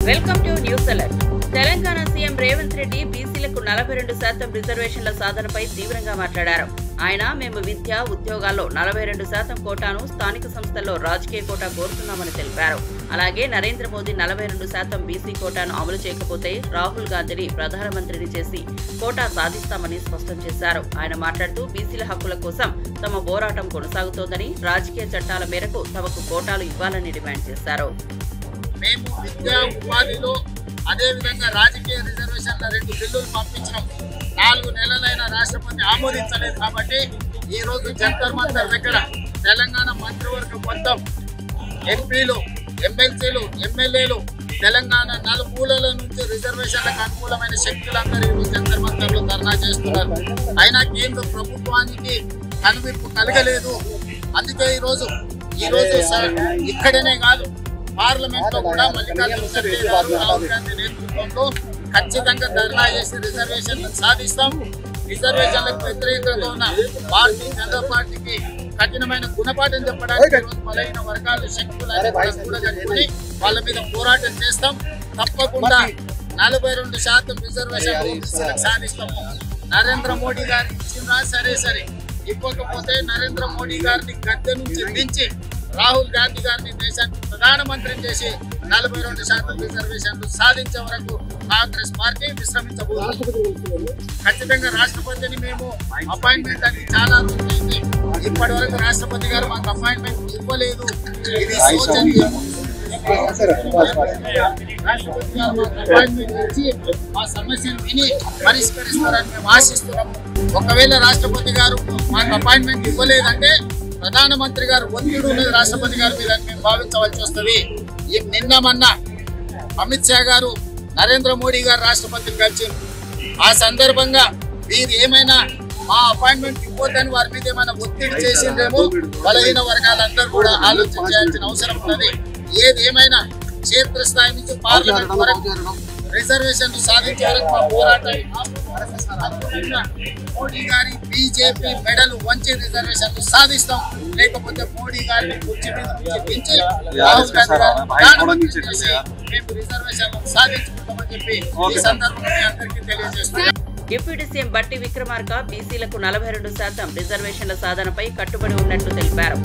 Welcome to news alert. Telangana CM Revanth Reddy బీసీలకు 42% రిజర్వేషన్ల సాధనపై తీవ్రంగా మాట్లాడారు. ఆయన మేము విద్య, ఉద్యోగాల్లో 42% కోటాను స్థానిక సంస్థల్లో రాజకీయ కోటా కోరుతున్నామని తెలిపారు. అలాగే నరేంద్ర మోదీ 42% బీసీ కోటాను అమలు చేయకపోతే రాహుల్ గాంధీని ప్రధానమంత్రిని చేసి కోటా సాధిస్తామని స్పష్టం చేశారు. ఆయన మాట్లాడుతూ బీసీల హక్కుల కోసం తమ పోరాటం కొనసాగుతోందని, రాజకీయ చట్టాల మేరకు తమకు కోటాలు ఇవ్వాలని డిమాండ్ చేశారు. మేము విద్యా ఉపాధిలో అదేవిధంగా రాజకీయ రిజర్వేషన్ల 2 బిల్లులు పంపించాం. 4 నెలలైన రాష్ట్రపతి ఆమోదించలేదు. కాబట్టి ఈ రోజు జంతర్ మంతర్ దగ్గర తెలంగాణ మంత్రివర్గం మొత్తం ఎంపీలు, ఎమ్మెల్సీలు, ఎమ్మెల్యేలు తెలంగాణ నలుమూలల నుంచి రిజర్వేషన్లకు అనుకూలమైన శక్తులందరూ ఈ జంతర్ మంతర్లో ధర్నా చేస్తున్నారు. అయినా కేంద్ర ప్రభుత్వానికి కనువిప్పు కలగలేదు. అందుకే ఈరోజు ఇక్కడనే కాదు, పార్లమెంట్ లో కూడా మల్లికార్జున ఖర్గే గారు, రాహుల్ గాంధీ నేతృత్వంలో ఖచ్చితంగా ధర్నా చేసి రిజర్వేషన్లు సాధిస్తాం. రిజర్వేషన్లకు వ్యతిరేకంగా ఉన్న భారతీయ జనతా పార్టీకి కఠినమైన గుణపాఠం చెప్పడానికి బలైన వర్గాల శక్తులను కూడగట్టుకుని వాళ్ళ మీద పోరాటం చేస్తాం. తప్పకుండా 42% రిజర్వేషన్ సాధిస్తాము. నరేంద్ర మోడీ గారికి ఇచ్చిందా సరే, ఇవ్వకపోతే నరేంద్ర మోడీ గారిని గద్దె నుంచి దించి రాహుల్ గాంధీ గారిని దేశానికి ప్రధానమంత్రిని చేసి 42% రిజర్వేషన్లు సాధించే వరకు కాంగ్రెస్ పార్టీ విశ్రమించబోతుంది. ఖచ్చితంగా రాష్ట్రపతిని మేము అపాయింట్మెంట్ అని చాలా రోజులైంది. ఇప్పటి వరకు రాష్ట్రపతి గారు మాకు అపాయింట్మెంట్ ఇవ్వలేదు. ఇది శోచనీయం. రాష్ట్రపతి గారు మాకు అపాయింట్మెంట్ ఇచ్చి మా సమస్యను విని పరిష్కరిస్తారని మేము ఆశిస్తున్నాము. ఒకవేళ రాష్ట్రపతి గారు మాకు అపాయింట్మెంట్ ఇవ్వలేదంటే ప్రధానమంత్రి గారు ఒత్తిడి ఉన్నది రాష్ట్రపతి గారి మీద మేము భావించవలసి వస్తుంది. నిన్న మొన్న అమిత్ షా గారు నరేంద్ర మోడీ గారు రాష్ట్రపతిని కలిసి ఆ సందర్భంగా వీరు ఏమైనా మా అపాయింట్మెంట్ ఇవ్వద్దని వారి మీద ఏమైనా ఒత్తిడి చేసిందేమో. బలహీన వర్గాలందరూ కూడా ఆలోచన చేయాల్సిన అవసరం ఉన్నది. ఏది ఏమైనా క్షేత్రస్థాయి నుంచి పార్లమెంట్ వరకు రిజర్వేషన్లు సాధించే వరకు మా పోరాటాన్ని మోడీ గారి బీజేపీ మెడలు వంచి రిజర్వేషన్లు సాధిస్తాం. లేకపోతే మోడీ గారిని కుర్చీ మీద నుంచి రాహుల్ గాంధీ గారిని ప్రధానమంత్రి చేసి మేము రిజర్వేషన్లు సాధించుకుంటామని చెప్పి ఈ సందర్భంగా అందరికీ తెలియజేస్తున్నాం. డిప్యూటీ సీఎం బట్టి విక్రమార్క బీసీలకు 42% రిజర్వేషన్ల సాధనపై కట్టుబడి ఉన్నట్లు తెలిపారు.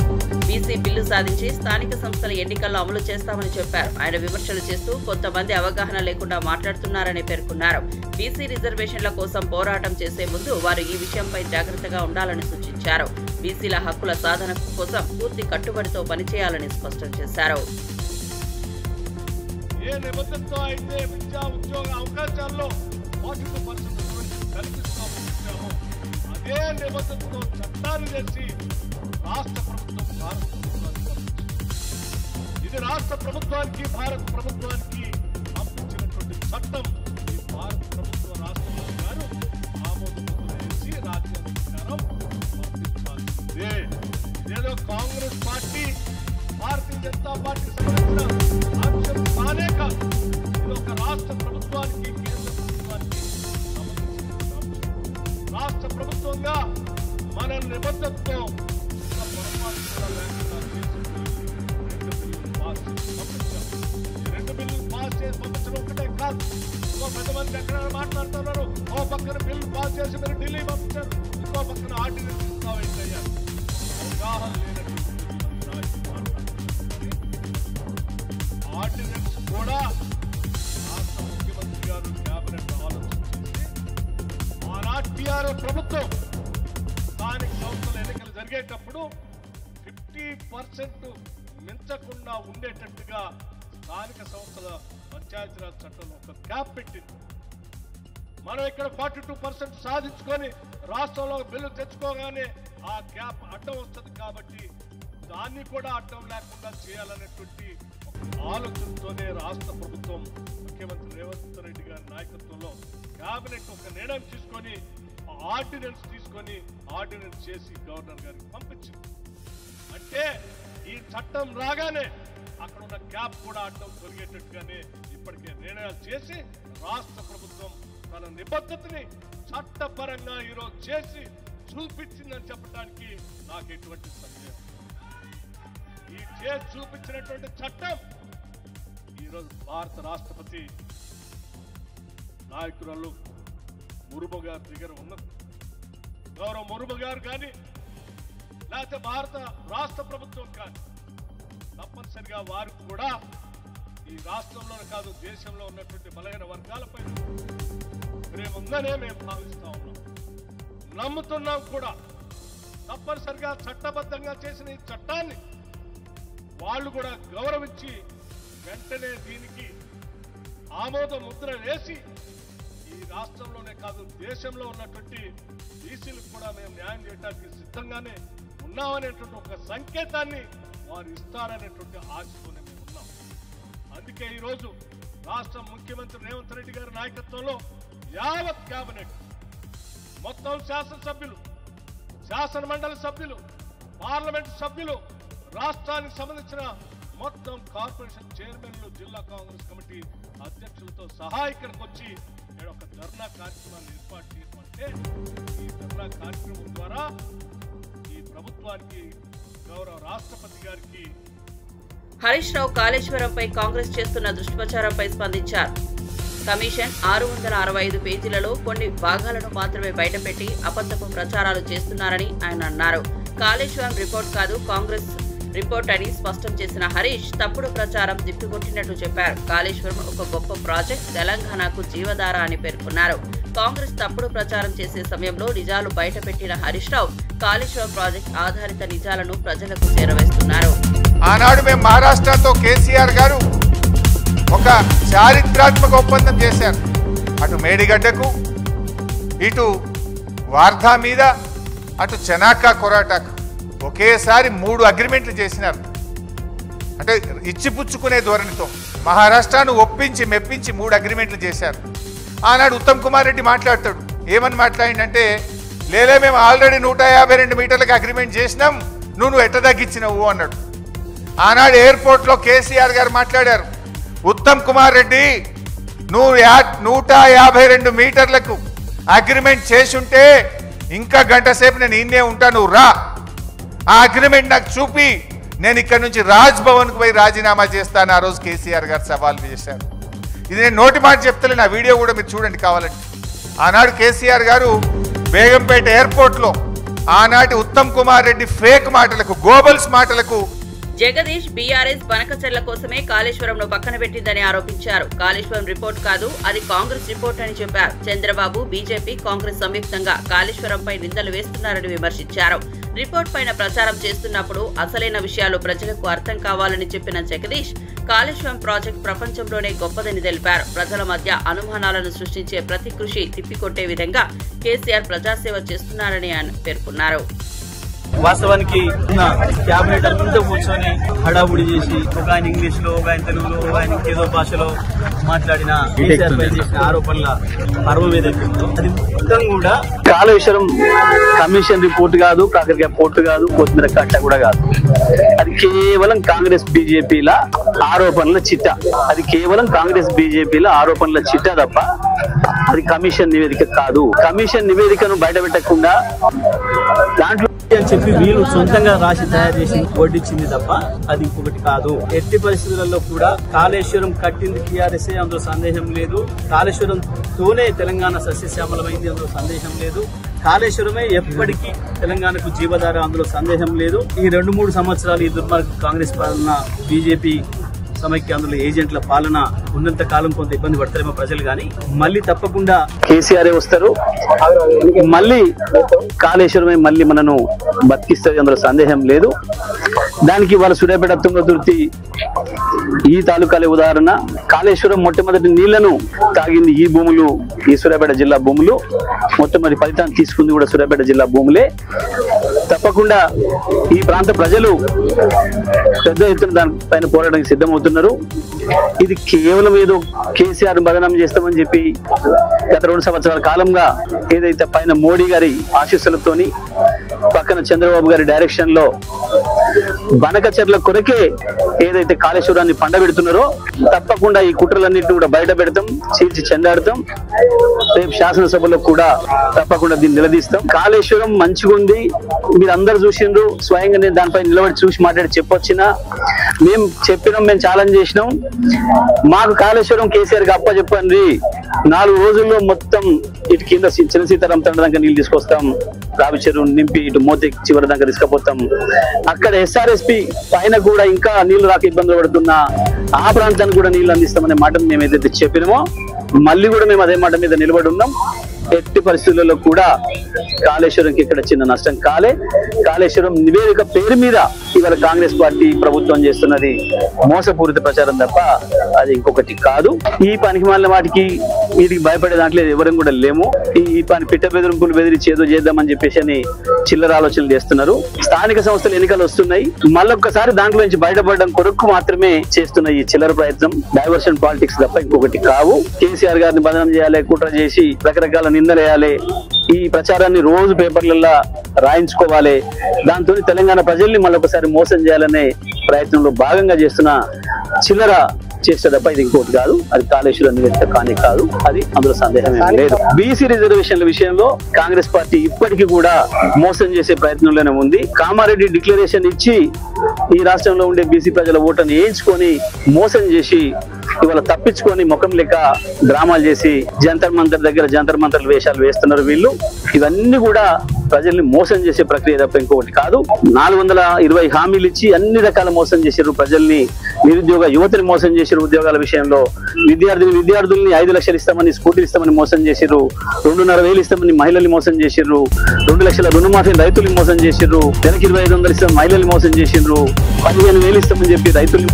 బీసీ బిల్లు సాధించి స్థానిక సంస్థల ఎన్నికల్లో అమలు చేస్తామని చెప్పారు. ఆయన విమర్శలు చేస్తూ కొంతమంది అవగాహన లేకుండా మాట్లాడుతున్నారని పేర్కొన్నారు. బీసీ రిజర్వేషన్ల కోసం పోరాటం చేసే ముందు వారు ఈ విషయంపై జాగ్రత్తగా ఉండాలని సూచించారు. బీసీల హక్కుల సాధన కోసం పూర్తి కట్టుబడితో పనిచేయాలని స్పష్టం చేశారు. ఏ నిబంధనతో అయితే విద్యా ఉద్యోగ అవకాశాల్లో 42% కల్పిస్తామో అదే నిబంధనతో చట్టాలు చేసి రాష్ట్ర ప్రభుత్వం భారత ప్రభుత్వానికి ఇది రాష్ట్ర ప్రభుత్వానికి భారత ప్రభుత్వానికి పంపించినటువంటి చట్టం. ఈ భారత ప్రభుత్వ రాష్ట్రపతి గారు ఆమోదముద్ర వేసి రాజ్యాంగ ప్రకారం పంపించాల్సిందే. ఇదేదో కాంగ్రెస్ పార్టీ, భారతీయ జనతా పార్టీ సంబంధించిన ఆంక్షలు కానే కాదు. ఇది ఒక రాష్ట్ర ప్రభుత్వానికి, కేంద్ర ప్రభుత్వానికి రాష్ట్ర ప్రభుత్వంగా మన నిబద్ధతతో పొరపాటు కూడా లేకుండా 2 బిల్లులు పాస్ చేసి పంపించడం ఒకటే కాదు. ఇంకో పెద్దమంది ఎక్కడ మాట్లాడుతున్నారు, ఓ పక్కన బిల్లు పాస్ చేసి మీరు ఢిల్లీ పంపించారు, ఇంకో పక్కన ఆర్డినెన్స్ ఇస్తామయ్యారు. అవగాహన లేనటువంటి ఆర్డినెన్స్ కూడా రాష్ట్ర ముఖ్యమంత్రి గారు కేబినెట్ ఆలోచించి ఆనాటి టీఆర్ఎస్ ప్రభుత్వం స్థానిక సంస్థల ఎన్నికలు జరిగేటప్పుడు 50% మించకుండా ఉండేటట్టుగా స్థానిక సంస్థల పంచాయతీరాజ్ చట్టంలో ఒక క్యాప్ పెట్టింది. మనం ఇక్కడ 42% సాధించుకొని రాష్ట్రంలో బిల్లు తెచ్చుకోగానే ఆ క్యాప్ అడ్డం వస్తుంది. కాబట్టి దాన్ని కూడా అడ్డం లేకుండా చేయాలనేటువంటి ఆలోచనతోనే రాష్ట్ర ప్రభుత్వం ముఖ్యమంత్రి రేవంత్ రెడ్డి గారి నాయకత్వంలో కేబినెట్ ఒక నిర్ణయం తీసుకొని ఆర్డినెన్స్ చేసి గవర్నర్ గారికి పంపించింది. అంటే ఈ చట్టం రాగానే అక్కడ ఉన్న క్యాప్ కూడా అడ్డం తొలగేటట్టుగానే ఇప్పటికే నిర్ణయాలు చేసి రాష్ట్ర ప్రభుత్వం తన నిబద్ధతని చట్టపరంగా ఈరోజు చేసి చూపించిందని చెప్పడానికి నాకు ఎటువంటి సందేహం. ఈ చేసి చూపించినటువంటి చట్టం ఈ ఈరోజు భారత రాష్ట్రపతి నాయకురాలు ముర్ము గారి దగ్గర ఉన్నది. గౌరవ ముర్ము గారు కానీ లేకపోతే భారత రాష్ట్ర ప్రభుత్వం కానీ తప్పనిసరిగా వారికి కూడా ఈ రాష్ట్రంలోనే కాదు దేశంలో ఉన్నటువంటి బలహీన వర్గాలపై ప్రేమ ఉందనే మేము భావిస్తా ఉన్నాం, నమ్ముతున్నాం కూడా. తప్పనిసరిగా చట్టబద్ధంగా చేసిన ఈ చట్టాన్ని వాళ్ళు కూడా గౌరవించి వెంటనే దీనికి ఆమోద ముద్ర వేసి ఈ రాష్ట్రంలోనే కాదు దేశంలో ఉన్నటువంటి బీసీలకు కూడా మేము న్యాయం చేయడానికి సిద్ధంగానే ఉన్నామనేటువంటి ఒక సంకేతాన్ని వారు ఇస్తారనేటువంటి ఆశతోనే మేము ఉన్నాం. అందుకే ఈరోజు రాష్ట్ర ముఖ్యమంత్రి రేవంత్ రెడ్డి గారి నాయకత్వంలో యావత్ కేబినెట్ మొత్తం శాసనసభ్యులు, శాసన మండలి సభ్యులు, పార్లమెంటు సభ్యులు, రాష్ట్రానికి సంబంధించిన మొత్తం కార్పొరేషన్ చైర్మన్లు, జిల్లా కాంగ్రెస్ కమిటీ అధ్యక్షులతో సహా ఇక్కడికి వచ్చి ఒక ధర్నా కార్యక్రమాన్ని ఏర్పాటు చేయమంటే ఈ ధర్నా కార్యక్రమం ద్వారా ఈ ప్రభుత్వానికి గౌరవ రాష్ట్రపతి గారికి హరీష్ రావు కాళేశ్వరంపై కాంగ్రెస్ చేస్తున్న దుష్ప్రచారంపై స్పందించారు. కమిషన్ 665 పేజీలలో కొన్ని భాగాలను మాత్రమే బయటపెట్టి అబద్ధపు ప్రచారాలు చేస్తున్నారని ఆయన అన్నారు. కాళేశ్వరం రిపోర్ట్ కాదు కాంగ్రెస్ రిపోర్ట్ అని స్పష్టం చేసిన హరీష్ తప్పుడు ప్రచారం తిప్పికొట్టినట్టు చెప్పారు. కాళేశ్వరం ఒక గొప్ప ప్రాజెక్ట్, తెలంగాణకు జీవధార అని పేర్కొన్నారు. కాంగ్రెస్ తప్పుడు ప్రచారం చేసే సమయంలో నిజాలు బయటపెట్టిన హరీష్ రావు కాళేశ్వరం ప్రాజెక్ట్ ఆధారిత నిజాలను ప్రజలకు చేరవేస్తున్నారు. ఆనాడు మేము మహారాష్ట్రతో కేసీఆర్ గారు ఒక చారిత్రాత్మక ఒప్పందం చేశారు. అటు మేడిగడ్డకు, ఇటు వార్ధా మీద, అటు చెనాకా కొరాటాకు ఒకేసారి 3 అగ్రిమెంట్లు చేసినారు. అంటే ఇచ్చిపుచ్చుకునే ధోరణితో మహారాష్ట్రను ఒప్పించి మెప్పించి 3 అగ్రిమెంట్లు చేశారు. ఆనాడు ఉత్తమ్ కుమార్ రెడ్డి మాట్లాడతాడు, ఏమని మాట్లాడిందంటే, లేలే మేము ఆల్రెడీ 152 మీటర్లకు అగ్రిమెంట్ చేసినాం, నువ్వు ఎట్ట తగ్గించినవు అన్నాడు. ఆనాడు ఎయిర్పోర్ట్లో కేసీఆర్ గారు మాట్లాడారు, ఉత్తమ్ కుమార్ రెడ్డి నువ్వు 152 మీటర్లకు అగ్రిమెంట్ చేసుంటే ఇంకా గంట సేపు నేను ఇన్నే ఉంటా, నువ్వు రా, ఆ అగ్రిమెంట్ నాకు చూపి నేను ఇక్కడ నుంచి రాజ్ భవన్కు పోయి రాజీనామా చేస్తాను. ఆ రోజు కేసీఆర్ గారు సవాల్ చేశారు. ఇది నేను నోటి మాట చెప్తలే, నా వీడియో కూడా మీరు చూడండి కావాలంటే. ఆనాడు కేసీఆర్ గారు బేగంపేట ఎయిర్పోర్ట్లో ఆనాటి ఉత్తమ్ కుమార్ రెడ్డి ఫేక్ మాటలకు, గోబల్స్ మాటలకు జగదీష్ బీఆర్ఎస్ బనకచర్ల కోసమే కాళేశ్వరంను పక్కన పెట్టిందని ఆరోపించారు. కాళేశ్వరం రిపోర్ట్ కాదు, అది కాంగ్రెస్ రిపోర్ట్ అని చెప్పారు. చంద్రబాబు, బీజేపీ, కాంగ్రెస్ సంయుక్తంగా కాళేశ్వరంపై నిందలు వేస్తున్నారని విమర్శించారు. రిపోర్ట్ పైన ప్రచారం చేస్తున్నప్పుడు అసలైన విషయాలు ప్రజలకు అర్థం కావాలని చెప్పిన జగదీష్ కాళేశ్వరం ప్రాజెక్టు ప్రపంచంలోనే గొప్పదని తెలిపారు. ప్రజల మధ్య అనుమానాలను సృష్టించే ప్రతి కృషి తిప్పికొట్టే విధంగా కేసీఆర్ ప్రజాసేవ చేస్తున్నారని ఆయన పేర్కొన్నారు. వాస్తవానికి క్యాబినెట్ అంతా కూర్చొని హడావుడి చేసి ఒక ఆయన ఇంగ్లీష్ లో, ఒక ఆయన తెలుగులో, ఒక ఆయన ఏదో భాషలో మాట్లాడిన కేసీఆర్ పై చేసిన ఆరోపణల పర్వం ఏదైతే ఉందో అది మొత్తం కూడా కాళేశ్వరం కమిషన్ రిపోర్ట్ కాదు, కాకరకాయ పోర్టు కాదు, కొత్తిమీర కట్ట కూడా కాదు. అది కేవలం కాంగ్రెస్ బీజేపీల ఆరోపణల చిట్ట. అది కేవలం కాంగ్రెస్ బీజేపీల ఆరోపణల చిట్ట తప్ప అది కమిషన్ నివేదిక కాదు. కమిషన్ నివేదికను బయటపెట్టకుండా దాంట్లో అని చెప్పి వీళ్ళు సొంతంగా రాసి తయారు చేసి ఓడించింది తప్ప అది ఇంకొకటి కాదు. ఎట్టి పరిస్థితులలో కూడా కాళేశ్వరం కట్టింది టీఆర్ఎస్, అందులో సందేహం లేదు. కాళేశ్వరంతోనే తెలంగాణ సస్యశ్యామలమైంది, అందులో సందేహం లేదు. కాళేశ్వరమే ఎప్పటికీ తెలంగాణకు జీవధార, అందులో సందేహం లేదు. ఈ 2-3 సంవత్సరాలు ఈ దుర్మార్గ కాంగ్రెస్ పాలన, బీజేపీ సమైక్య అందులో ఏజెంట్ల పాలన ఉన్నంత కాలం కొంత ఇబ్బంది పడతారేమో ప్రజలు, కానీ మళ్ళీ తప్పకుండా కేసీఆర్ వస్తారు, మళ్ళీ కాళేశ్వరమే మళ్ళీ మనను బతికిస్తుంది, అందులో సందేహం లేదు. దానికి వాళ్ళ సూర్యాపేట తుంగతుర్తి ఈ తాలూకాలే ఉదాహరణ. కాళేశ్వరం మొట్టమొదటి నీళ్లను తాగింది ఈ భూములు, ఈ సూర్యాపేట జిల్లా భూములు. మొట్టమొదటి ఫలితాన్ని తీసుకుంది కూడా సూర్యాపేట జిల్లా భూములే. తప్పకుండా ఈ ప్రాంత ప్రజలు పెద్ద ఎత్తున దానిపైన పోరాటానికి సిద్ధమవుతున్నారు. ఇది కేవలం ఏదో కేసీఆర్ బదనాం చేస్తామని చెప్పి గత 2 సంవత్సరాల కాలంగా ఏదైతే పైన మోడీ గారి ఆశీస్సులతోని, పక్కన చంద్రబాబు గారి డైరెక్షన్ లో బనకచర్ల కొరకే ఏదైతే కాళేశ్వరాన్ని పండబెడుతున్నారో తప్పకుండా ఈ కుట్రలన్నింటినీ కూడా బయట పెడతాం, చీల్చి చెండాడతాం. రేపు శాసనసభలో కూడా తప్పకుండా దీన్ని నిలదీస్తాం. కాళేశ్వరం మంచిగా ఉంది, మీరు అందరు చూసిండ్రు, స్వయంగా నేను దానిపై నిలబడి చూసి మాట్లాడి చెప్పొచ్చినా మేము చెప్పినాం, మేము ఛాలెంజ్ చేసినాం. మాకు కాళేశ్వరం కేసీఆర్ కి అప్పచెప్పండి, 4 రోజుల్లో మొత్తం ఇటు కింద చిన్న సీతారాం తండ్రి దాకా నీళ్ళు తీసుకొస్తాం, రావి చెరువు నింపి ఇటు మోతి చివరి దాకా తీసుకుపోతాం. అక్కడ SRSP పైన కూడా ఇంకా నీళ్లు రాక ఇబ్బందులు పడుతున్నా ఆ ప్రాంతానికి కూడా నీళ్లు అందిస్తామనే మాట మేము ఏదైతే చెప్పినామో మళ్ళీ కూడా మేము అదే మాట మీద నిలబడి ఉన్నాం. ఎట్టి పరిస్థితుల్లో కూడా కాళేశ్వరంకి ఇక్కడ చిన్న నష్టం కాలే. కాళేశ్వరం నివేదిక పేరు మీద ఇవాళ కాంగ్రెస్ పార్టీ ప్రభుత్వం చేస్తున్నది మోసపూరిత ప్రచారం తప్ప అది ఇంకొకటి కాదు. ఈ పనికి మాలిన వాటికి వీటికి భయపడే దాంట్లో ఎవరం కూడా లేము. ఈ పని పిట్ట బెదిరింపులు బెదిరించి ఏదో చేద్దామని చెప్పేసి అని చిల్లర ఆలోచనలు చేస్తున్నారు. స్థానిక సంస్థల ఎన్నికలు వస్తున్నాయి, మళ్ళొక్కసారి దాంట్లో నుంచి బయటపడడం కొరకు మాత్రమే చేస్తున్న ఈ చిల్లర ప్రయత్నం డైవర్షన్ పాలిటిక్స్ తప్ప ఇంకొకటి కావు. కేసీఆర్ గారిని బదనం చేయాలి, కుట్ర చేసి రకరకాల నిందలు వేయాలి, ఈ ప్రచారాన్ని రోజు పేపర్లలో రాయించుకోవాలి, దాంతో తెలంగాణ ప్రజల్ని మళ్ళొకసారి మోసం చేయాలనే ప్రయత్నంలో భాగంగా చేస్తున్న చిల్లర చేస్తే తప్ప ఇది ఇంకోటి కాదు. అది కాళేశ్వరం నివేదిక కానీ కాదు, అది అందులో సందేహం ఏం లేదు. బీసీ రిజర్వేషన్ల విషయంలో కాంగ్రెస్ పార్టీ ఇప్పటికీ కూడా మోసం చేసే ప్రయత్నంలోనే ఉంది. కామారెడ్డి డిక్లరేషన్ ఇచ్చి ఈ రాష్ట్రంలో ఉండే బీసీ ప్రజల ఓటును వేయించుకొని మోసం చేసి ఇవాళ తప్పించుకొని ముఖం లెక్క డ్రామాలు చేసి జంతర్ మంతర్ దగ్గర జంతర్ మంతర్ల వేషాలు వేస్తున్నారు వీళ్ళు. ఇవన్నీ కూడా ప్రజల్ని మోసం చేసే ప్రక్రియ తప్ప ఇంకొకటి కాదు. 420 హామీలు ఇచ్చి అన్ని రకాల మోసం చేశారు ప్రజల్ని. నిరుద్యోగ యువతిని మోసం చేశారు, ఉద్యోగాల విషయంలో విద్యార్థుల్ని 5 లక్షలు ఇస్తామని స్కూటీలు ఇస్తామని మోసం చేశారు, 2,500 ఇస్తామని మహిళల్ని మోసం చేశారు, 2 లక్షల రుణమాఫీ రైతుల్ని మోసం చేశారు, నెలకి 2,500 ఇస్తామని మహిళల్ని మోసం చేశారు, 15,000 ఇస్తామని చెప్పి రైతుల్ని.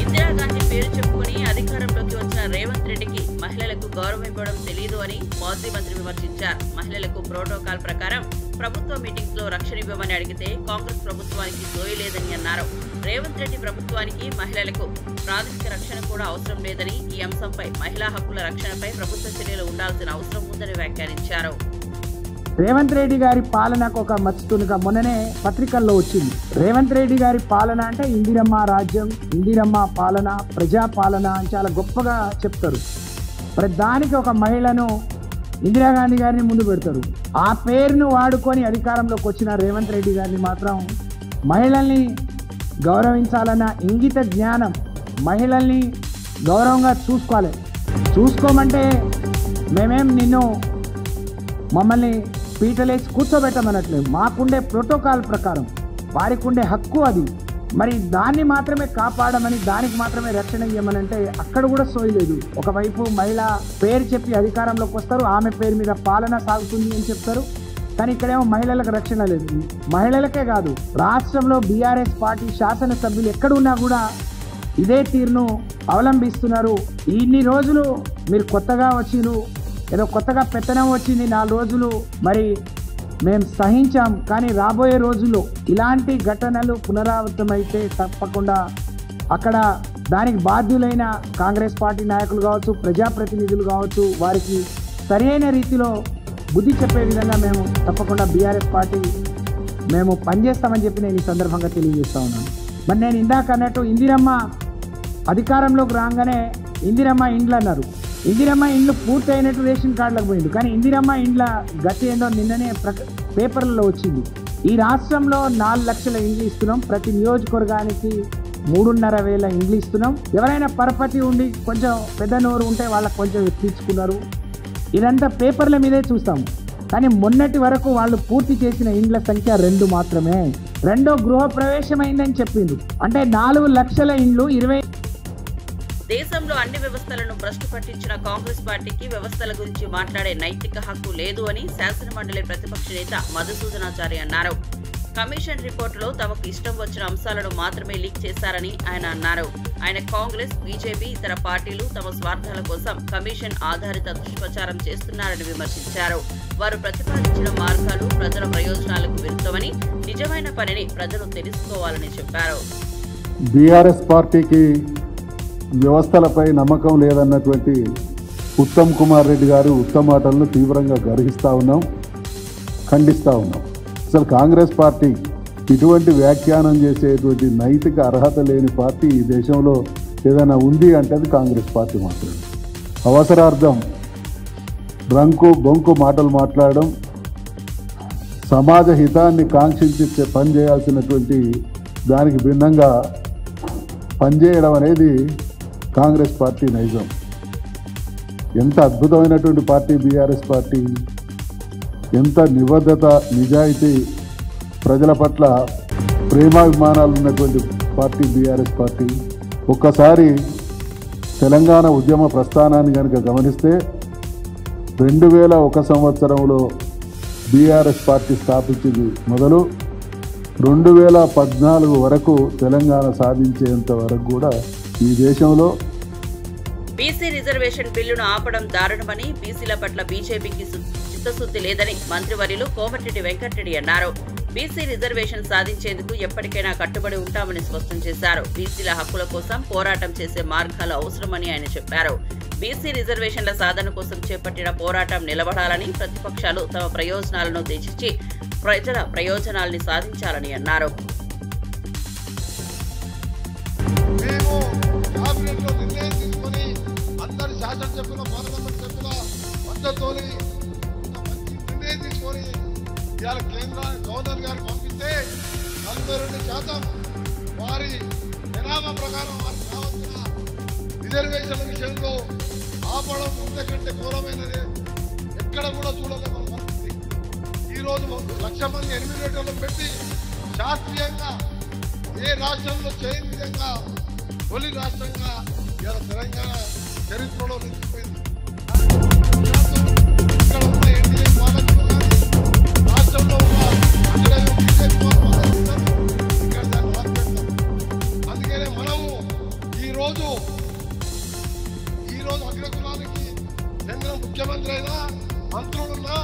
ఇందిరాగాంధీ పేరు చెప్పుకుని అధికారంలోకి వచ్చిన రేవంత్ రెడ్డికి మహిళలకు గౌరవం ఇవ్వడం తెలియదు అని మాజీ మంత్రి విమర్శించారు. మహిళలకు ప్రోటోకాల్ ప్రకారం ప్రభుత్వ మీటింగ్స్ లో రక్షణ ఇవ్వమని అడిగితే కాంగ్రెస్ ప్రభుత్వానికి సోయలేదని అన్నారు. రేవంత్ రెడ్డి ప్రభుత్వానికి మహిళలకు ప్రాథమిక రక్షణ కూడా అవసరం లేదని, ఈ అంశంపై మహిళా హక్కుల రక్షణపై ప్రభుత్వ చర్యలు ఉండాల్సిన అవసరం ఉందని వ్యాఖ్యానించారు. రేవంత్ రెడ్డి గారి పాలనకు ఒక మచ్చుతునుక మొన్ననే పత్రికల్లో వచ్చింది. రేవంత్ రెడ్డి గారి పాలన అంటే ఇందిరమ్మ రాజ్యం, ఇందిరమ్మ పాలన, ప్రజా పాలన అని చాలా గొప్పగా చెప్తారు. ప్రతి దానికి ఒక మహిళను ఇందిరాగాంధీ గారిని ముందు పెడతారు. ఆ పేరును వాడుకొని అధికారంలోకి వచ్చిన రేవంత్ రెడ్డి గారిని మాత్రం మహిళల్ని గౌరవించాలన్న ఇంగిత జ్ఞానం, మహిళల్ని గౌరవంగా చూసుకోవాలి. చూసుకోమంటే మేమేం నిన్ను మమ్మల్ని పీటలేసి కూర్చోబెట్టమనట్లేదు. మాకుండే ప్రోటోకాల్ ప్రకారం వారికి ఉండే హక్కు అది. మరి దాన్ని మాత్రమే కాపాడమని, దానికి మాత్రమే రక్షణ ఇవ్వమనంటే అక్కడ కూడా సోయలేదు. ఒకవైపు మహిళ పేరు చెప్పి అధికారంలోకి వస్తారు, ఆమె పేరు మీద పాలన సాగుతుంది అని చెప్తారు. కానీ ఇక్కడేమో మహిళలకు రక్షణ లేదు. మహిళలకే కాదు, రాష్ట్రంలో బీఆర్ఎస్ పార్టీ శాసనసభ్యులు ఎక్కడున్నా కూడా ఇదే తీరును అవలంబిస్తున్నారు. ఇన్ని రోజులు మీరు కొత్తగా వచ్చిరు, ఏదో కొత్తగా పెత్తనం వచ్చింది, 4 రోజులు మరి మేము సహించాం. కానీ రాబోయే రోజుల్లో ఇలాంటి ఘటనలు పునరావృతమైతే తప్పకుండా అక్కడ దానికి బాధ్యులైన కాంగ్రెస్ పార్టీ నాయకులు కావచ్చు, ప్రజాప్రతినిధులు కావచ్చు, వారికి సరైన రీతిలో బుద్ధి చెప్పే విధంగా మేము తప్పకుండా బీఆర్ఎస్ పార్టీ మేము పనిచేస్తామని చెప్పి నేను ఈ సందర్భంగా తెలియజేస్తా ఉన్నాను. మరి నేను ఇందాక అన్నట్టు ఇందిరమ్మ అధికారంలోకి రాగానే ఇందిరమ్మ ఇండ్లు అన్నారు. ఇందిరమ్మ ఇండ్లు పూర్తి అయినట్టు రేషన్ కార్డులకు పోయింది. కానీ ఇందిరమ్మ ఇండ్ల గతి ఏందో నిన్ననే పేపర్లలో వచ్చింది. ఈ రాష్ట్రంలో 4 లక్షల ఇండ్లు ఇస్తున్నాం, ప్రతి నియోజకవర్గానికి 3,500 ఇండ్లు ఇస్తున్నాం. ఎవరైనా పరపతి ఉండి కొంచెం పెద్ద నోరు ఉంటే వాళ్ళకి కొంచెం ఎక్కించుకున్నారు. ఇదంతా పేపర్ల మీదే చూస్తాం. కానీ మొన్నటి వరకు వాళ్ళు పూర్తి చేసిన ఇండ్ల సంఖ్య 2 మాత్రమే. 2వ గృహ ప్రవేశమైందని చెప్పిండ్రు. అంటే 4 లక్షల ఇండ్లు 20. దేశంలో అన్ని వ్యవస్థలను భ్రష్టు పట్టించిన కాంగ్రెస్ పార్టీకి వ్యవస్థల గురించి మాట్లాడే నైతిక హక్కు లేదు అని శాసనమండలి ప్రతిపక్ష నేత మధుసూదనాచారి అన్నారు. కమిషన్ రిపోర్టులో తమకు ఇష్టం వచ్చిన అంశాలను మాత్రమే లీక్ చేశారని ఆయన అన్నారు. ఆయన కాంగ్రెస్, బీజేపీ, ఇతర పార్టీలు తమ స్వార్థాల కోసం కమిషన్ ఆధారిత దుష్ప్రచారం చేస్తున్నారని విమర్శించారు. వారు ప్రతిపాదించిన మార్గాలు ప్రజల ప్రయోజనాలకు విరుద్ధమని, నిజమైన పనిని ప్రజలు తెలుసుకోవాలని చెప్పారు. బీఆర్ఎస్ పార్టీకి వ్యవస్థలపై నమ్మకం లేదన్నటువంటి ఉత్తమ్ కుమార్ రెడ్డి గారు ఉత్తమ మాటలను తీవ్రంగా గర్హిస్తూ ఉన్నాం, ఖండిస్తూ ఉన్నాం. అసలు కాంగ్రెస్ పార్టీ ఇటువంటి వ్యాఖ్యానం చేసేటువంటి నైతిక అర్హత లేని పార్టీ ఈ దేశంలో ఏదైనా ఉంది అంటే అది కాంగ్రెస్ పార్టీ మాత్రమే. అవసరార్థం రంకు బొంకు మాటలు మాట్లాడడం, సమాజ హితాన్ని కాంక్షించి పనిచేయాల్సినటువంటి దానికి భిన్నంగా పనిచేయడం అనేది కాంగ్రెస్ పార్టీ నైజం. ఎంత అద్భుతమైనటువంటి పార్టీ బీఆర్ఎస్ పార్టీ, ఎంత నిబద్ధత, నిజాయితీ, ప్రజల పట్ల ప్రేమాభిమానాలు ఉన్నటువంటి పార్టీ బీఆర్ఎస్ పార్టీ. ఒక్కసారి తెలంగాణ ఉద్యమ ప్రస్థానాన్ని కనుక గమనిస్తే 2001 సంవత్సరంలో బీఆర్ఎస్ పార్టీ స్థాపించింది మొదలు 2014 వరకు తెలంగాణ సాధించేంత వరకు కూడా ఈ దేశంలో బీసీ రిజర్వేషన్ బిల్లును ఆపడం దారుణమని, బీసీల పట్ల బీజేపీకి చిత్తశుద్ధి లేదని మంత్రివర్యులు కోమటిరెడ్డి వెంకటరెడ్డి అన్నారు. బీసీ రిజర్వేషన్ సాధించేందుకు ఎప్పటికైనా కట్టుబడి ఉంటామని స్పష్టం చేశారు. బీసీల హక్కుల కోసం పోరాటం చేసే మార్గాలు అవసరమని ఆయన చెప్పారు. బీసీ రిజర్వేషన్ల సాధన కోసం చేపట్టిన పోరాటం నిలబడాలని, ప్రతిపక్షాలు తమ ప్రయోజనాలను త్యజించి ప్రజల ప్రయోజనాల్ని సాధించాలని అన్నారు. గవర్నర్ గారు పంపిస్తే 42% వారి జనాభా ప్రకారం వారికి కావాల్సిన రిజర్వేషన్ల విషయంలో ఆపడం ఇంతకంటే ఘోరమైనది ఎక్కడ కూడా చూడలేము పరిస్థితి. ఈరోజు 1,00,000 మంది ఎనిమిదేటర్లను పెట్టి శాస్త్రీయంగా ఏ రాష్ట్రంలో చేయని విధంగా తొలి రాష్ట్రంగా ఇలా తెలంగాణ చరిత్రలో నిలిచిపోయింది. ఇక్కడ ఉన్న ఎన్డీఏ పాలకులు కానీ రాష్ట్రంలో ఉన్న ఇక్కడ దాన్ని మార్పెడతాం. అందుకనే మనము ఈరోజు అగ్రకులానికి చెందిన ముఖ్యమంత్రి అయినా మంత్రులున్నా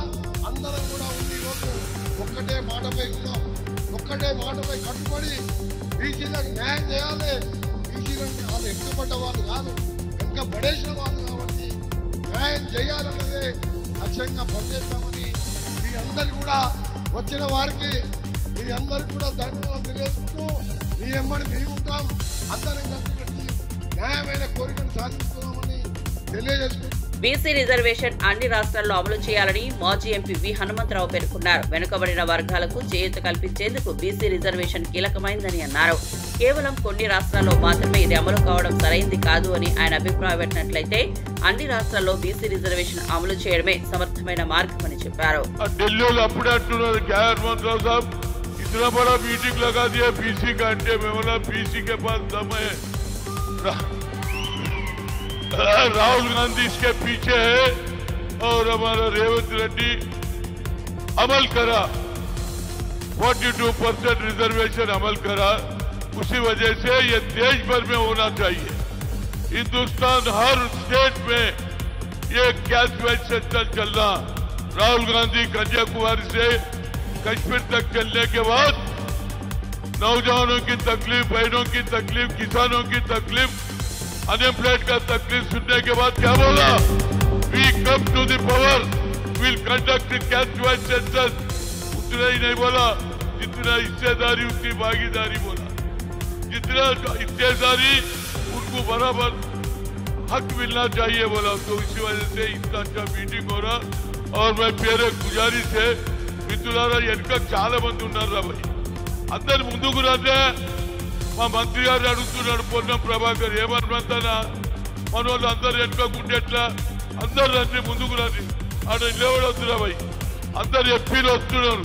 అందరం కూడా ఉంది. ఈరోజు ఒక్కటే మాటపై ఉన్నాం, ఒక్కటే మాటపై కట్టుబడి బీసీలకు న్యాయం చేయాలి. బీసీలకు వాళ్ళు వెనుకబడ్డ వాళ్ళు కాదు, వెనుక పడేసిన వాళ్ళు కాబట్టి న్యాయం చేయాలన్నదే లక్ష్యంగా పనిచేస్తామని మీ అందరు కూడా వచ్చిన వారికి మీ అందరికి కూడా ధన్యవాదాలు తెలియజేస్తూ మీ ఎమ్మడి మేము ఉంటాం. అందరం కలిసి న్యాయమైన కోరికను సాధిస్తున్నామని తెలియజేసుకుంటాం. బీసీ రిజర్వేషన్ అన్ని రాష్ట్రాల్లో అమలు చేయాలని మాజీ ఎంపీ వి హనుమంతరావు పేర్కొన్నారు. వెనుకబడిన వర్గాలకు చేయూత కల్పించేందుకు బీసీ రిజర్వేషన్ కీలకమైందని అన్నారు. కేవలం కొన్ని రాష్ట్రాల్లో మాత్రమే ఇది అమలు కావడం సరైంది కాదు అని ఆయన అభిప్రాయపెట్టినట్లయితే అన్ని రాష్ట్రాల్లో బీసీ రిజర్వేషన్ అమలు చేయడమే సమర్థమైన మార్గమని చెప్పారు. ఢిల్లీలో అప్పుడే అంటున్నారు హనుమంతరావు సాబ్ इतना बड़ा मीटिंग लगा दिया बीसी का अंडे में, बोला बीसी के पास दम है, राहुल गांधी इसके पीछे है और हमारा रेवंत रेड्डी अमल करा 42% रिजर्वेशन अमल करा. उसी वजह से ये देश भर में होना चाहिए. हिंदुस्तान हर स्टेट में ये कैशलेस सेंटर चलना, राहुल गांधी कन्याकुमारी से कश्मीर तक चलने के बाद नौजवानों की तकलीफ, बहनों की तकलीफ, किसानों की तकलीफ, अनएम्प्लॉयड का तकलीफ सुनने के बाद क्या बोला? We come to the power, will conduct cashless center. उतना ही नहीं बोला, जितना हिस्सेदारी उतनी भागीदारी बोला. जितना हिस्सेदारी उनको बराबर हक मिलना चाहिए बोला. तो इसी वजह से इतना अच्छा मीटिंग हो रहा. और मैं फिर गुजारिश है, మిత్రులారా వెనుక చాలా మంది ఉన్నారు రా భయ్, అందరు ముందుకు రండి. మా మంత్రి గారు అడుగుతున్నాడు పొన్నం ప్రభాకర్ ఏమనుకుంటానా, మన వాళ్ళు అందరు వెనుకకుంటే ఎట్లా, అందరు రండి ముందుకు రండి. ఆడ నిలబడొద్దురా భయ్, అందరు ఎంపీలు వస్తున్నారు.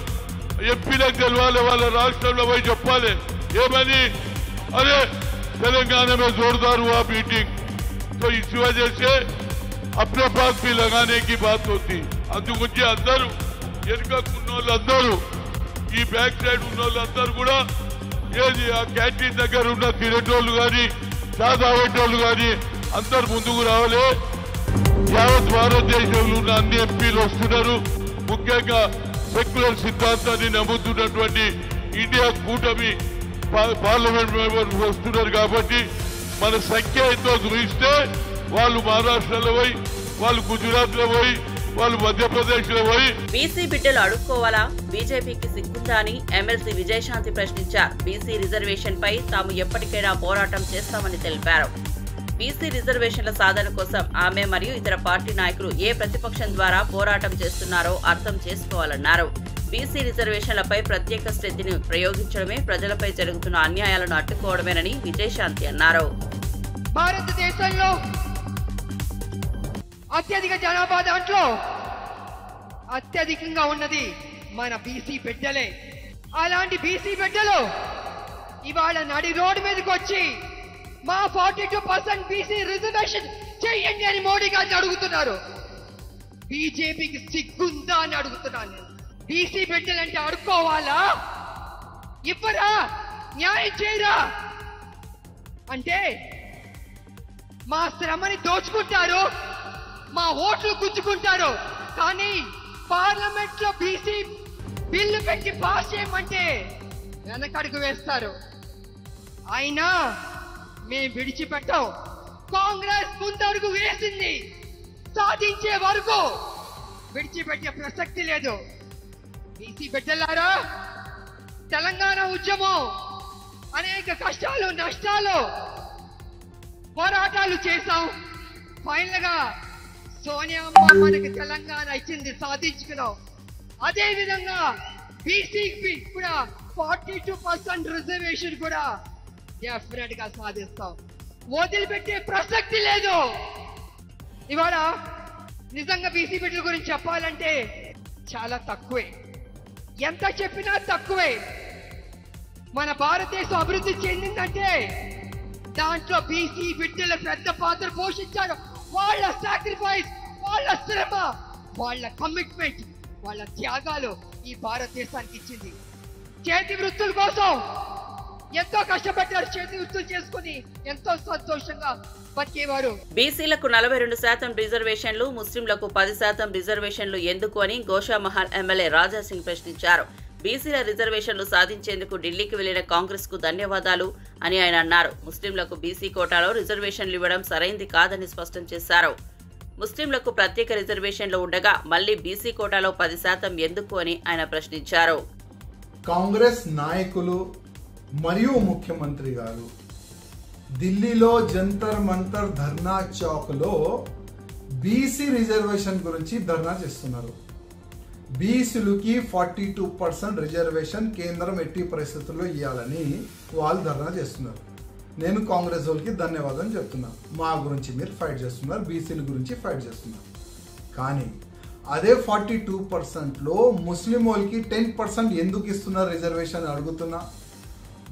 ఎంపీలకు తెలవాలి, వాళ్ళ రాష్ట్రంలో పోయి చెప్పాలి ఏమని, అరే तेलंगाना में जोरदार हुआ मीटिंग, तो इस वजह से अपने पास भी लगाने की बात होती. అందుకొచ్చి అందరూ వెనుకకున్న వాళ్ళందరూ ఈ బ్యాక్ సైడ్ ఉన్న వాళ్ళందరూ కూడా ఏది ఆ క్యాంటీన్ దగ్గర ఉన్న తినేటోళ్ళు కానీ చా తాగేటోళ్ళు కానీ అందరు ముందుకు రావాలి. యావత్ భారతదేశంలో ఉన్న అన్ని ఎంపీలు వస్తున్నారు. ముఖ్యంగా సెక్యులర్ సిద్ధాంతాన్ని నమ్ముతున్నటువంటి ఇండియా కూటమి పార్లమెంట్ మెంబర్స్ వస్తున్నారు. కాబట్టి మన సంఖ్య ఎంతో చూపిస్తే వాళ్ళు మహారాష్ట్రలో పోయి, వాళ్ళు గుజరాత్లో పోయి, వాళ్ళు మధ్యప్రదేశ్ లో పోయి బీసీ బిడ్డలు అడుక్కోవాలా? బీజేపీకి సిగ్గుందా అని ఎమ్మెల్సీ విజయశాంతి ప్రశ్నించారు. బీసీ రిజర్వేషన్ పై తాము ఎప్పటికైనా పోరాటం చేస్తామని తెలిపారు. బీసీ రిజర్వేషన్ల సాధన కోసం ఆమె మరియు ఇతర పార్టీ నాయకులు ఏ ప్రతిపక్షం ద్వారా పోరాటం చేస్తున్నారో అర్థం చేసుకోవాలన్నారు. బీసీ రిజర్వేషన్లపై ప్రత్యేక శ్రద్ధను ప్రయోగించడమే ప్రజలపై జరుగుతున్న అన్యాయాలను అడ్డుకోవడమేనని విజయశాంతి అన్నారు. భారతదేశంలో అత్యధిక జనాభా దాంట్లో అత్యధికంగా ఉన్నది మన బీసీ బిడ్డలే. అలాంటి బీసీ బిడ్డలు ఇవాళ నడి రోడ్డు మీదకి వచ్చి మా 42% బీసీ రిజర్వేషన్ చేయండి అని మోడీ గారిని అడుగుతున్నారు. బీజేపీకి సిగ్గుందా అని అడుగుతున్నాను. బీసీ బిడ్డలంటే అడుక్కోవాలా? ఇవ్వరా? న్యాయం చేయరా? అంటే మా శ్రమని దోచుకుంటారు, మా ఓట్లు గుంజుకుంటారు. కానీ పార్లమెంట్ లో బీసీ బిల్లు పెట్టి పాస్ చేయమంటే వెనకడుగు వేస్తారు. అయినా మేము విడిచిపెట్టాం. కాంగ్రెస్ ముందడుగు వేసింది, సాధించే వరకు విడిచిపెట్టే ప్రసక్తి లేదు. బీసీ బిడ్డలారా, తెలంగాణ ఉద్యమం అనేక కష్టాలు నష్టాలు పోరాటాలు చేశాం. ఫైనల్ గా సోనియామ్మ మనకి తెలంగాణ ఇచ్చింది, సాధించుకున్నాం. అదే విధంగా బీసీకి కూడా 42% రిజర్వేషన్ కూడా డెఫినెట్ గా సాధిస్తాం. వదిలిపెట్టే ప్రసక్తి లేదు. ఇవాళ నిజంగా బీసీ బిడ్డల గురించి చెప్పాలంటే చాలా తక్కువే, ఎంత చెప్పినా తక్కువే. మన భారతదేశం అభివృద్ధి చెందిందంటే దాంట్లో బీసీ బిడ్డలు పెద్ద పాత్ర పోషించారు. వాళ్ళ సాక్రిఫైస్, వాళ్ళ శ్రమ, వాళ్ళ కమిట్మెంట్, వాళ్ళ త్యాగాలు ఈ భారతదేశానికి ఇచ్చింది. చేతి వృత్తుల కోసం ఎంతో కష్టపడ్డారు. చేతి వృత్తులు చేసుకుని ఎంతో సంతోషంగా బతికేవారు. బీసీలకు 42% రిజర్వేషన్లు, ముస్లింలకు 10% రిజర్వేషన్లు ఎందుకు అని గోషామహల్ ఎమ్మెల్యే రాజాసింగ్ ప్రశ్నించారు. బీసీల రిజర్వేషన్లు సాధించేందుకు ఢిల్లీకి వెళ్లిన కాంగ్రెస్ కు ధన్యవాదాలు అని ఆయన అన్నారు. ముస్లింలకు బీసీ కోటాలో రిజర్వేషన్లు ఇవ్వడం సరైంది కాదని స్పష్టం చేశారు. ముస్లింలకు ప్రత్యేక రిజర్వేషన్లు ఉండగా మళ్లీ బీసీ కోటాలో 10% ఎందుకు అని ఆయన ప్రశ్నించారు. కాంగ్రెస్ నాయకులు మరియు ముఖ్యమంత్రి గారు ఢిల్లీలో జంతర్ మంతర్ ధర్నా చౌక్ లో బీసీ రిజర్వేషన్ గురించి ధర్నా చేస్తున్నారు. బీసీలకి 42% రిజర్వేషన్ కేంద్రం ఎట్టి పరిస్థితుల్లో ఇవ్వాలని వాళ్ళు ధర్నా చేస్తున్నారు. నేను కాంగ్రెస్ వాళ్ళకి ధన్యవాదాలు చెప్తున్నాను. మా గురించి మీరు ఫైట్ చేస్తున్నారు, బీసీల గురించి ఫైట్ చేస్తున్నారు. కానీ అదే 42%లో ముస్లిం వాళ్ళకి 10% ఎందుకు ఇస్తున్నారు రిజర్వేషన్ అడుగుతున్నా.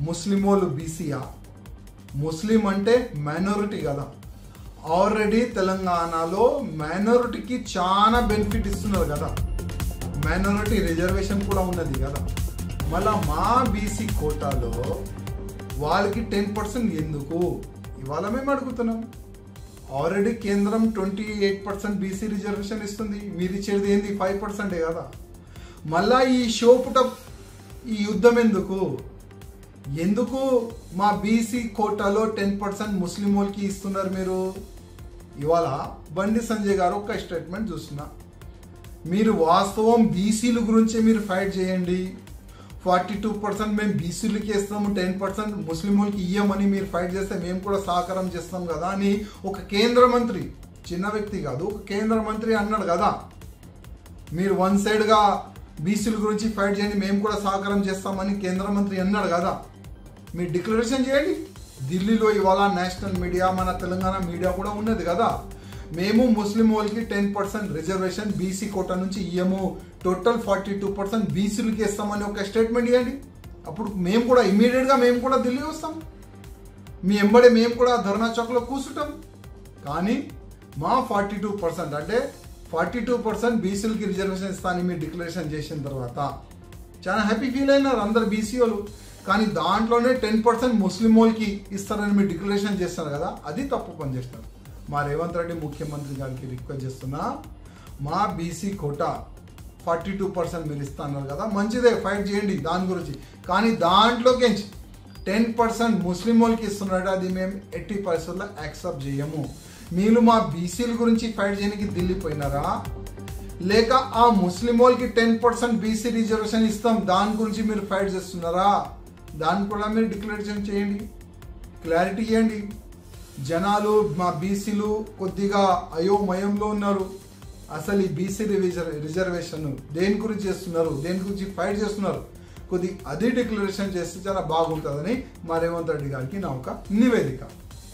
ముస్లిం వాళ్ళు బీసీయా? ముస్లిం అంటే మైనారిటీ కదా. ఆల్రెడీ తెలంగాణలో మైనారిటీకి చాలా బెనిఫిట్ ఇస్తున్నారు కదా, మైనారిటీ రిజర్వేషన్ కూడా ఉన్నది కదా. మళ్ళా మా బీసీ కోటాలో వాళ్ళకి 10% ఎందుకు ఇవాళ మేము అడుగుతున్నాం. ఆల్రెడీ కేంద్రం 28% బీసీ రిజర్వేషన్ ఇస్తుంది, మీరు ఇచ్చేది ఏంది 5% కదా. మళ్ళా ఈ షోపుటప్ ఈ యుద్ధం ఎందుకు మా బీసీ కోటాలో 10% ముస్లిం వాళ్ళకి ఇస్తున్నారు మీరు? ఇవాళ బండి సంజయ్ గారు ఒక స్టేట్మెంట్ చూస్తున్నా. మీరు వాస్తవం బీసీల గురించి మీరు ఫైట్ చేయండి. 42% మేము బీసీలకి ఇస్తాము, 10% ముస్లిం వాళ్ళకి ఇయ్యమని మీరు ఫైట్ చేస్తే మేము కూడా సహకారం చేస్తాం కదా అని ఒక కేంద్ర మంత్రి, చిన్న వ్యక్తి కాదు, ఒక కేంద్ర మంత్రి అన్నాడు కదా. మీరు వన్ సైడ్గా బీసీల గురించి ఫైట్ చేయండి, మేము కూడా సహకారం చేస్తామని కేంద్ర మంత్రి అన్నాడు కదా. మీరు డిక్లరేషన్ చేయండి. ఢిల్లీలో ఇవాళ నేషనల్ మీడియా, మన తెలంగాణ మీడియా కూడా ఉన్నది కదా. మేము ముస్లిం వాళ్ళకి 10% రిజర్వేషన్ బీసీ కోటా నుంచి ఇయ్యము, టోటల్ 42% బీసీలకి ఇస్తామని ఒక స్టేట్మెంట్ ఇవ్వండి. అప్పుడు మేము కూడా ఇమీడియట్గా మేము కూడా ఢిల్లీ వస్తాం, మీ ఎంబడే మేము కూడా ధర్నా చౌక్లో కూర్చుంటాం. కానీ మా 42% అంటే 42% బీసీలకి రిజర్వేషన్ ఇస్తానని మీరు డిక్లరేషన్ చేసిన తర్వాత చాలా హ్యాపీ ఫీల్ అయినారు అందరు బీసీ వాళ్ళు. కానీ దాంట్లోనే 10% ముస్లిం వాళ్ళకి ఇస్తారని మీరు డిక్లరేషన్ చేస్తారు కదా, అది తప్పు పని చేస్తారు. మా రేవంత్ రెడ్డి ముఖ్యమంత్రి గారికి రిక్వెస్ట్ చేస్తున్నా, మా బీసీ కోటా 42% మీరు ఇస్తున్నారు కదా, మంచిదే, ఫైట్ చేయండి దాని గురించి. కానీ దాంట్లోకి 10% ముస్లిం వాళ్ళకి ఇస్తున్నారు, అది మేము ఎట్టి పరిస్థితుల్లో యాక్సెప్ట్ చేయము. మీరు మా బీసీల గురించి ఫైట్ చేయడానికి ఢిల్లీ పోయినారా? లేక ఆ ముస్లిం వాళ్ళకి 10% బీసీ రిజర్వేషన్ ఇస్తాం దాని గురించి మీరు ఫైట్ చేస్తున్నారా? దాన్ని కూడా మీరు డిక్లరేషన్ చేయండి, క్లారిటీ ఇవ్వండి. జనాలు మా బీసీలు కొద్దిగా అయోమయంలో ఉన్నారు. అసలు ఈ బీసీ రిజర్వేషన్ దేని గురించి చేస్తున్నారు, దేని గురించి ఫైట్ చేస్తున్నారు, కొద్ది అది డిక్లరేషన్ చేస్తే చాలా బాగుంటుందని మా రేవంత్ రెడ్డి గారికి నా ఒక నివేదిక.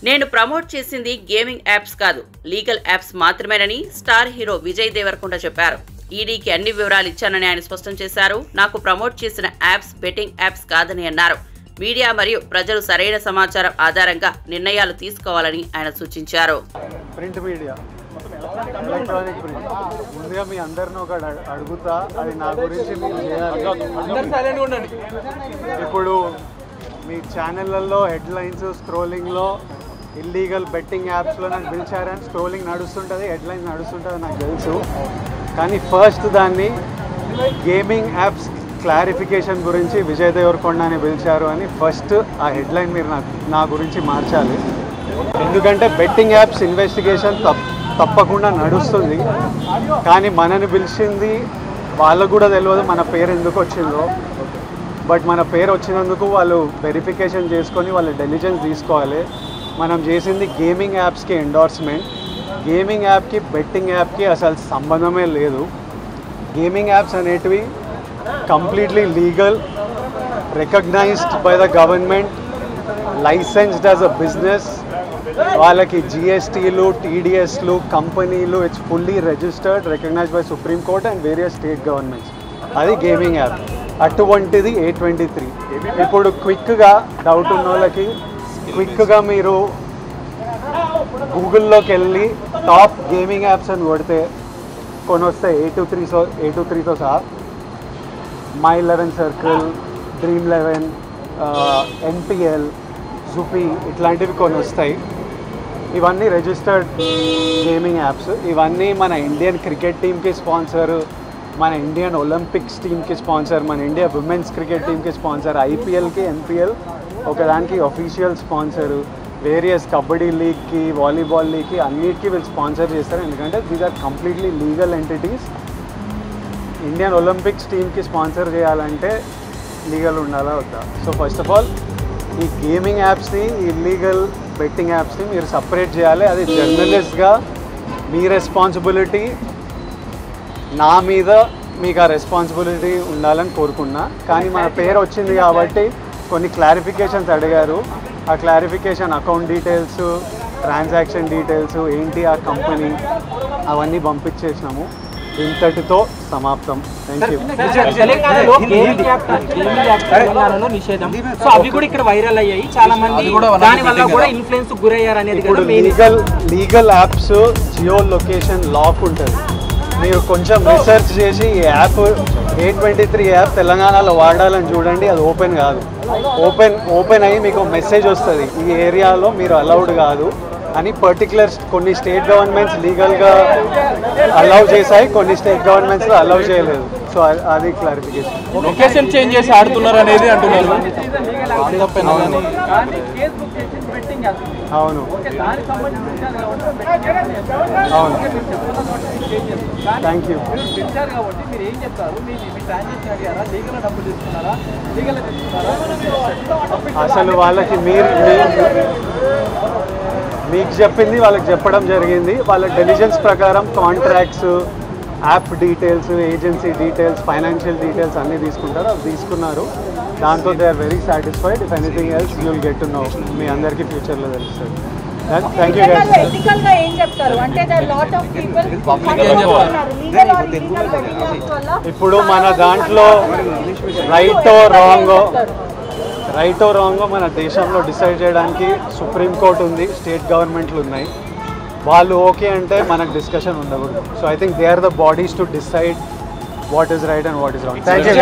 నేను ప్రమోట్ చేసింది గేమింగ్ యాప్స్ కాదు, లీగల్ యాప్స్ మాత్రమేనని స్టార్ హీరో విజయ్ దేవరకొండ చెప్పారు. ఈడీకి అన్ని వివరాలు ఇచ్చానని ఆయన స్పష్టం చేశారు. నాకు ప్రమోట్ చేసిన యాప్స్ బెట్టింగ్ యాప్స్ కాదని అన్నారు. మీడియా మరియు ప్రజలు సరైన సమాచారం ఆధారంగా నిర్ణయాలు తీసుకోవాలని ఆయన సూచించారు. ప్రింట్ మీడియా, ఎలక్ట్రానిక్ ప్రింట్, ముందుగా మీ అందరిని ఒక అడుగుతా, అది నా గురించి మీరు చేయాలి. ఇప్పుడు మీ ఛానళ్ళల్లో హెడ్లైన్స్ స్క్రోలింగ్లో ఇల్లీగల్ బెట్టింగ్ యాప్స్లో నన్ను పిలిచారని స్క్రోలింగ్ నడుస్తుంటుంది, హెడ్లైన్స్ నడుస్తుంటుంది నాకు తెలుసు. కానీ ఫస్ట్ దాన్ని గేమింగ్ యాప్స్ క్లారిఫికేషన్ గురించి విజయ్ దేవరకొండ అని పిలిచారు అని ఫస్ట్ ఆ హెడ్లైన్ మీరు నా గురించి మార్చాలి. ఎందుకంటే బెట్టింగ్ యాప్స్ ఇన్వెస్టిగేషన్ తప్పకుండా నడుస్తుంది. కానీ మనని పిలిచింది వాళ్ళకు కూడా తెలియదు మన పేరు ఎందుకు వచ్చిందో. బట్ మన పేరు వచ్చినందుకు వాళ్ళు వెరిఫికేషన్ చేసుకొని వాళ్ళ డెలిజెన్స్ తీసుకోవాలి. మనం చేసింది గేమింగ్ యాప్స్కి ఎండోర్స్మెంట్. గేమింగ్ యాప్కి బెట్టింగ్ యాప్కి అసలు సంబంధమే లేదు. గేమింగ్ యాప్స్ అనేటివి completely legal, recognized by the government, licensed as a business. వాళ్ళకి జిఎస్టీలు, టీడీఎస్లు, కంపెనీలు, it's fully registered, recognized by Supreme Court and various state governments. అది గేమింగ్ యాప్. అటువంటిది A23. ఇప్పుడు క్విక్గా డౌట్ ఉన్న వాళ్ళకి క్విక్గా మీరు గూగుల్లోకి వెళ్ళి టాప్ గేమింగ్ యాప్స్ అని కొడితే కొన్ని వస్తాయి. A23తో సహా My 11 Circle, Dream 11, NPL, జూపీ ఇట్లాంటివి కొన్ని వస్తాయి. ఇవన్నీ రిజిస్టర్డ్ గేమింగ్ యాప్స్. ఇవన్నీ మన ఇండియన్ క్రికెట్ టీమ్కి స్పాన్సర్, మన ఇండియన్ ఒలింపిక్స్ టీమ్కి స్పాన్సర్, మన ఇండియా విమెన్స్ క్రికెట్ టీమ్కి స్పాన్సర్, ఐపీఎల్కి, ఎన్పిఎల్ ఒకదానికి అఫీషియల్ స్పాన్సరు, వేరియస్ కబడ్డీ లీగ్కి, వాలీబాల్ లీగ్కి అన్నిటికీ వీళ్ళు స్పాన్సర్ చేస్తారు. ఎందుకంటే these are completely legal entities. Indian Olympics టీమ్కి స్పాన్సర్ చేయాలంటే లీగల్ ఉండాలా వద్దా? సో ఫస్ట్ ఆఫ్ ఆల్ ఈ గేమింగ్ యాప్స్ని, ఇల్లీగల్ బెట్టింగ్ యాప్స్ని మీరు సపరేట్ చేయాలి. అది జర్నలిస్ట్గా మీ రెస్పాన్సిబిలిటీ. నా మీద మీకు ఆ రెస్పాన్సిబిలిటీ ఉండాలని కోరుకున్నా. కానీ మన పేరు వచ్చింది కాబట్టి కొన్ని క్లారిఫికేషన్స్ అడిగారు. ఆ clarification account details, transaction details ఏంటి ఆ కంపెనీ అవన్నీ పంపించేసినాము. ఇంతటితో సమాప్తం. Thank you. తెలంగాణలో గేమింగ్ యాప్స్ నిషేధం, సో అవి కూడా ఇక్కడ వైరల్ అయ్యాయి. చాలా మంది దాని వల్ల కూడా ఇన్ఫ్లుయెన్స్ గురయ్యారు అనేది. ఇప్పుడు legal apps geo location lock ఉంటుంది. మీరు కొంచెం రీసెర్చ్ చేసి ఈ యాప్ A23 యాప్ తెలంగాణలో వాడాలని చూడండి. అది ఓపెన్ కాదు. ఓపెన్ అయ్యి మీకు మెసేజ్ వస్తుంది, ఈ ఏరియాలో మీరు అలౌడ్ కాదు అని. పర్టికులర్ కొన్ని స్టేట్ గవర్నమెంట్స్ లీగల్గా అలౌ చేశాయి, కొన్ని స్టేట్ గవర్నమెంట్స్లో అలౌ చేయలేదు. సో అది క్లారిఫికేషన్. లొకేషన్ చేంజ్ చేసి ఆడుతున్నారు అనేది అంటున్నారు. అవును అవును. Thank you. అసలు వాళ్ళకి మీకు చెప్పింది వాళ్ళకి చెప్పడం జరిగింది. వాళ్ళ డెలిజెన్స్ ప్రకారం contracts, app details, agency details, financial details అన్నీ తీసుకుంటారు. అవి తీసుకున్నారు. దాంతో they are very satisfied. If anything else you will get to know. మీ అందరికీ ఫ్యూచర్లో తెలుస్తుంది. Thank you guys. ఇప్పుడు మన దాంట్లో రైటో రాంగో మన దేశంలో డిసైడ్ చేయడానికి సుప్రీంకోర్టు ఉంది, స్టేట్ గవర్నమెంట్లు ఉన్నాయి. వాళ్ళు ఓకే అంటే మనకు డిస్కషన్ ఉండకూడదు. So I think they are the bodies to decide what is right and what is wrong. Thank you.